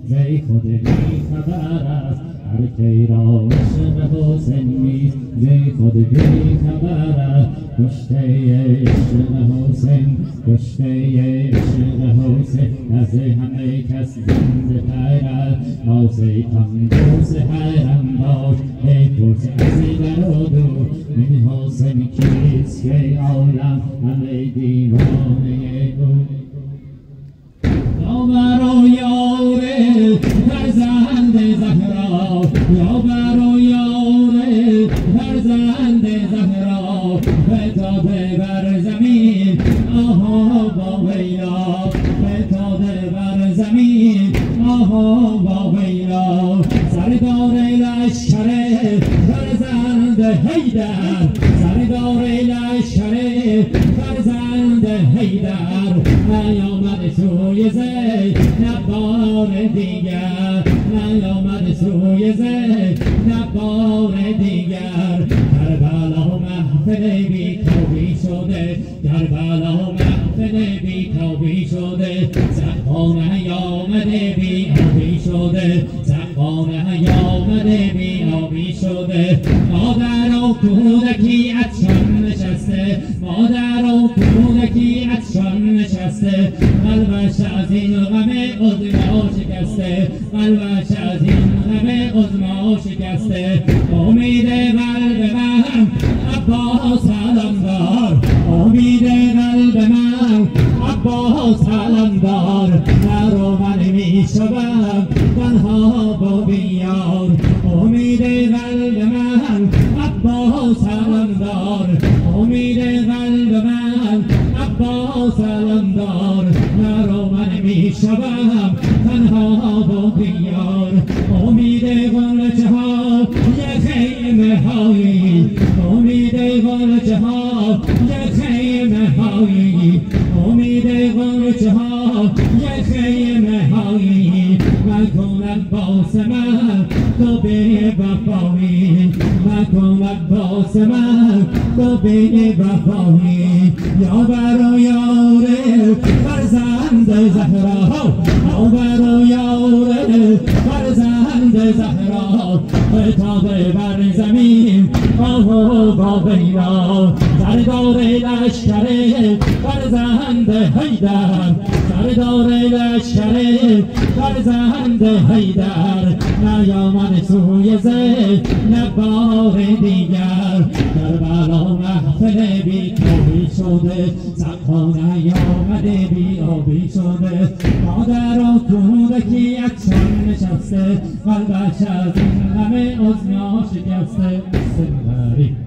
زی خود بی خبر است هر کی را عشق حسین نیست زی خود بی خبر است کشته عشق حسین کشته عشق حسین از همه کس زنده تر است نازی تندوس حیرم باش ای پرس از در و دور این حسین کیست که عالم همه دیوانه بود یا برای یار فرزند زهرا یا برای یار فرزند زهرا فتاده بر زمین آها با ویلا فتاده بر زمین آها با ویلا سردار لشکر فرزند حیدر سردار لشکر فرزند حیدر نیامد سوی زینب بار دیگر نیامد سوی زینب بار دیگر کربلا محفل بیتابی شده کربلا محفل بیتابی شده سقفان نیامده بیابی شده سقفان نیامده بیابی شده مادر و کودکی عطشان نشسته مادر و کودکی عطشان نشسته قلبش از این غم عظما شکسته قلبش از این غم عظما شکسته امید قلب من عباس علمدار امید قلب من عباس علمدار نرو من می شوم تنها با بیار امید قلب من عباس علمدار امید قلب من عباس علمدار نرو من می شوم تنها با بیار امید غنچه ها یک خیمه هایی امید غنچه ها یک خیمه هایی امید غنچه ها یک خیمه هایی مکند باس من تو به وفایی مکند باس من تو به وفایی یا برای یار فرزند زهرا یا برای یار فرزند زهرا فتاده بر زمین آهو با بینا سردار لشکر فرزند حیدر سردار لشکر فرزند حیدر نیامد سوی زینب بار دیگر کربلا محفل بیتابی شده سقفان نیامده بیابی شده مادر و کودکی عطشان نشسته قلبش از این غم عظما شکسته